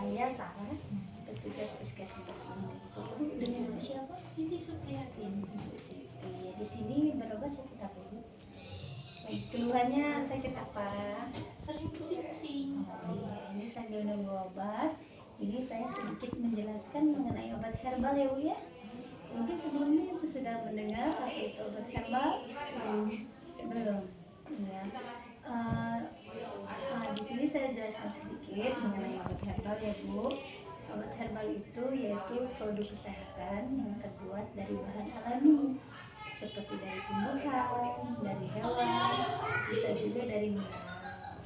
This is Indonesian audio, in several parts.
saya Sarah, petugas puskesmas ini. Dengan siapa? Siti Supriyatin. Di sini berobat sakit apa Bu? Keluhannya sakit apa? Sering pusing-pusing. Ini sambil nunggu obat. Ini saya sedikit menjelaskan mengenai obat herbal ya Bu ya. Mungkin sebelumnya Ibu sudah mendengar apa itu obat herbal? Belum. Ya. Di sini saya jelaskan sedikit mengenai obat herbal ya Bu. Obat herbal itu yaitu produk kesehatan yang terbuat dari bahan alami seperti dari tumbuhan, dari hewan, bisa juga dari mineral.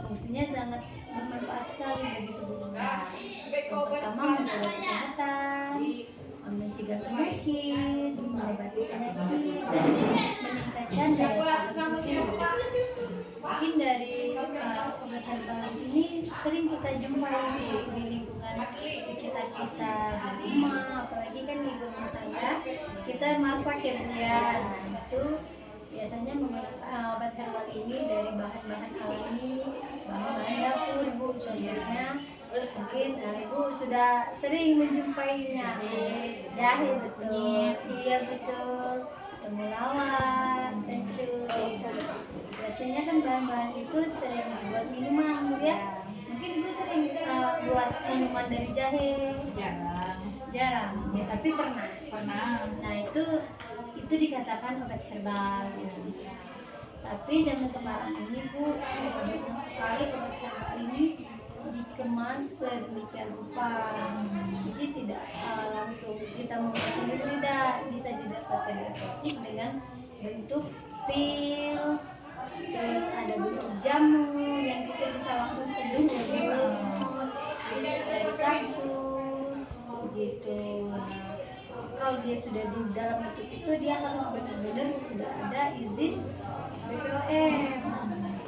Fungsinya sangat bermanfaat sekali bagi tubuh kita. Yang pertama menjaga kesehatan, mencegah penyakit, mengobati penyakit, dan meningkatkan daya tahan tubuh. Mungkin dari obat herbal ini sering kita jumpai di lingkungan sekitar kita, di rumah, apalagi kan di rumah tangga kita masak ya Bu ya. Nah, itu biasanya menggunakan obat herbal ini dari bahan-bahan alami, bahan-bahan dapur Bu. Contohnya mungkin Ibu sudah sering menjumpainya, jahe betul, iya betul, temulawak, kencur. Biasanya kan bahan-bahan itu sering dibuat minuman Bu ya. Mungkin Ibu sering buat minuman dari jahe? Jarang, ya, tapi pernah. Nah itu dikatakan obat herbal gitu. Tapi zaman sekarang ini Bu, banyak sekali obat herbal ini dikemas sedemikian rupa. Jadi tidak langsung kita membuat sendiri, tidak bisa didapatkan di apotek dengan bentuk pil, terus ada bentuk jamu yang kita bisa langsung seduh dari kapsul gitu. Kalau dia sudah di dalam bentuk itu, dia harus benar-benar sudah ada izin BPOM.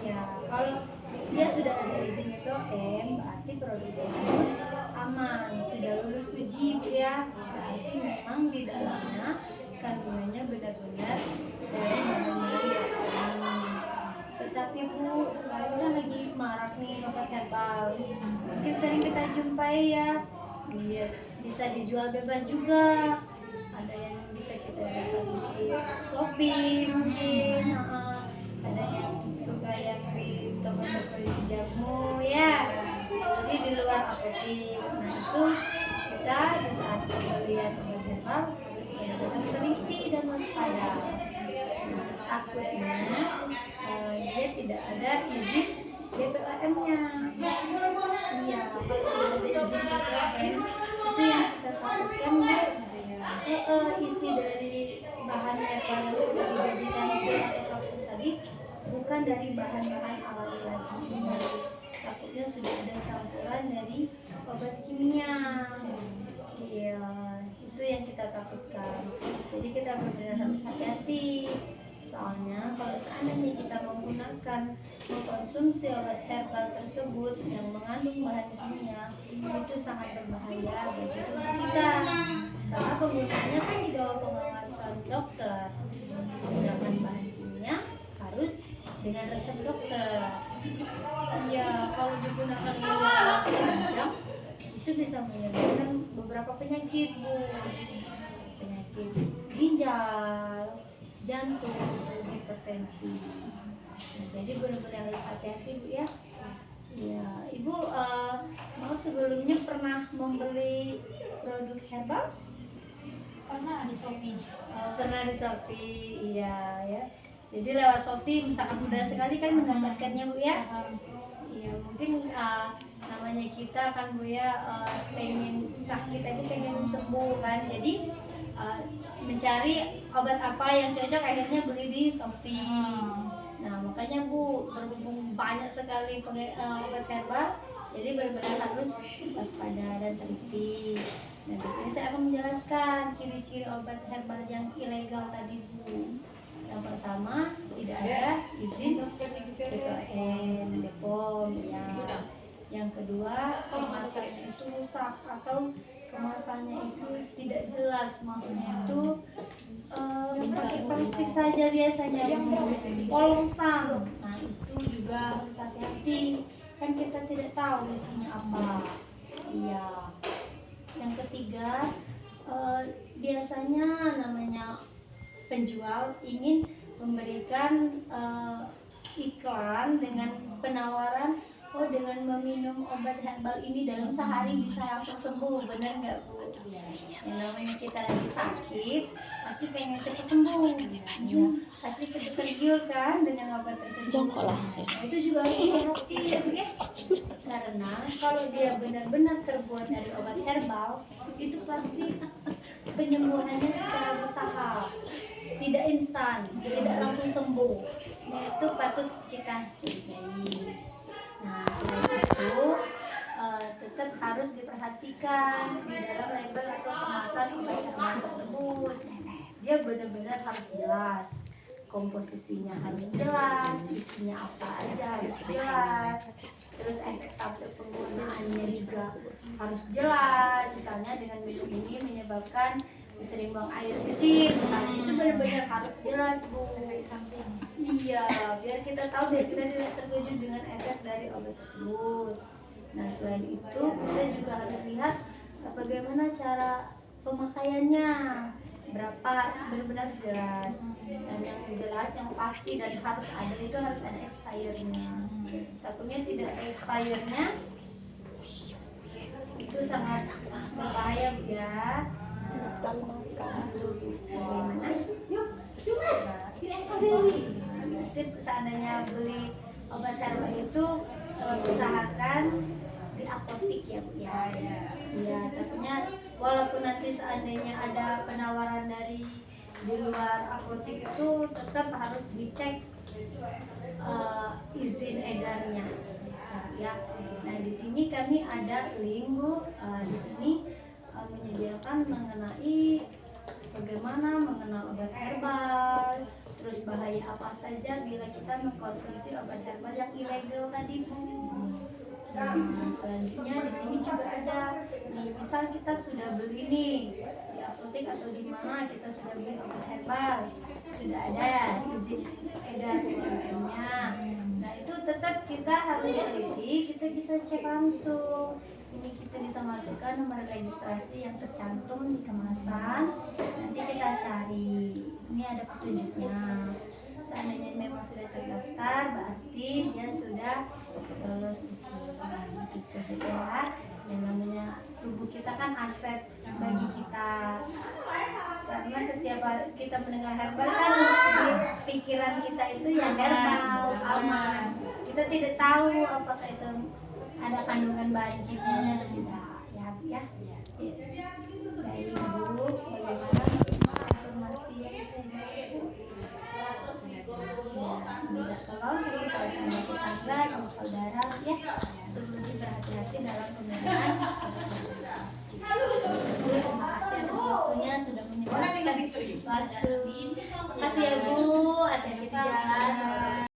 Ya, kalau dia sudah ada izin BPOM, berarti produk tersebut aman, sudah lulus uji ya. Berarti memang di dalamnya kandungannya benar-benar dari bahan-bahan alami. Tetapi Bu, sekarang kan lagi marak nih obat herbal. Mungkin sering kita jumpai ya, bisa dijual bebas juga. Ada yang bisa kita dapat di Shopee mungkin, ada yang suka yang di toko-toko jamu ya, jadi di luar apotek. Nah itu kita di saat pembelian obat herbal harus benar-benar teliti dan waspada. Takutnya dia tidak ada izin BPOM-nya. Iya, kalau tidak ada izin BPOM itu yang kita takutkan isi dari bahan herbal yang sudah dijadikan pil atau kapsul tadi bukan dari bahan-bahan alami lagi. Takutnya sudah ada campuran dari obat kimia. Iya, itu yang kita takutkan. Jadi kita benar-benar harus hati-hati. Soalnya kalau seandainya kita mengkonsumsi obat herbal tersebut yang mengandung bahan kimia, itu sangat berbahaya bagi tubuh kita. Karena penggunaannya kan di bawah pengawasan dokter. Sedangkan bahan kimia harus dengan resep dokter. Iya, kalau digunakan lama panjang itu bisa menyebabkan beberapa penyakit Bu. Penyakit ginjal, jantung, hipertensi. Nah, jadi benar-benar harus hati-hati Bu ya. Ya, Ibu mau sebelumnya pernah membeli produk herbal? Pernah di Shopee. Pernah di Shopee, iya ya. Jadi lewat Shopee sangat mudah sekali kan mendapatkannya Bu ya. Iya, mungkin namanya kita kan Bu ya, pengen sakit aja pengen sembuh kan. Jadi mencari obat apa yang cocok akhirnya beli di Shopee. Nah makanya Bu, berhubung banyak sekali obat herbal, jadi benar-benar harus waspada dan teliti. Nah di sini saya akan menjelaskan ciri-ciri obat herbal yang ilegal tadi Bu. Yang pertama, tidak ada izin BPOM, BPOM ya. Yang kedua, kemasannya itu rusak atau kemasannya itu tidak jelas, maksudnya itu pakai plastik saja biasanya, polosan. Nah itu juga harus hati-hati, kan kita tidak tahu isinya apa. Iya. Yang ketiga, biasanya namanya penjual ingin memberikan iklan dengan penawaran, oh dengan meminum obat herbal ini dalam sehari bisa langsung sembuh, benar nggak Bu? Yang namanya kita lagi sakit pasti pengen cepat sembuh, ya, pasti tergiur kan dengan obat tersebut. Nah, itu juga harus hati-hati ya Bu ya, karena kalau dia benar-benar terbuat dari obat herbal itu pasti penyembuhannya secara bertahap, tidak instan, tidak langsung sembuh. Nah, itu patut kita curigai. Nah, selain itu tetap harus diperhatikan di dalam label atau kemasan obat-obatan tersebut. Dia benar-benar harus jelas, komposisinya harus jelas, isinya apa aja harus jelas, terus efek samping penggunaannya juga harus jelas. Misalnya dengan minum ini menyebabkan sering buang air kecil, misalnya itu benar-benar harus jelas Bu. Iya, biar kita tahu, biar kita tidak terkejut dengan efek dari obat tersebut. Nah, selain itu kita juga harus lihat bagaimana cara pemakaiannya, berapa, benar-benar jelas, dan yang jelas yang pasti dan harus ada itu harus ada expirednya. Takutnya tidak ada expirednya itu sangat berbahaya Bu ya. Bagaimana? Nanti seandainya beli obat herbal itu usahakan di apotik ya Bu ya. Iya, takutnya walaupun nanti seandainya ada penawaran dari di luar apotik itu tetap harus dicek izin edarnya. Ya. Nah, di sini kami ada link Bu, di sini menyediakan mengenai bagaimana mengenal obat herbal, terus bahaya apa saja bila kita mengkonsumsi obat herbal yang ilegal tadi Bu. Nah, selanjutnya di sini juga ada, nih misal kita sudah beli nih di apotek atau di mana kita sudah beli obat herbal, sudah ada izin edar UMN-nya. Nah, itu tetap kita harus teliti, kita bisa cek langsung. Ini kita bisa masukkan nomor registrasi yang tercantum di kemasan. Nanti kita cari, ini ada petunjuknya. Seandainya memang sudah terdaftar, berarti dia sudah lolos ujian. Gitu ya. Yang namanya tubuh kita kan aset bagi kita. Karena setiap kita mendengar herbal kan di pikiran kita itu yang herbal, aman. Kita tidak tahu apakah itu ada kandungan bahan kimianya atau tidak. Ya Bu ya. Baik Bu, bagaimana informasi yang saya minta tolong kasih tahu sama tetangga, sama saudara ya, untuk lebih berhati-hati dalam penggunaan. Terima kasih atas waktunya sudah menyebarkan sesuatu.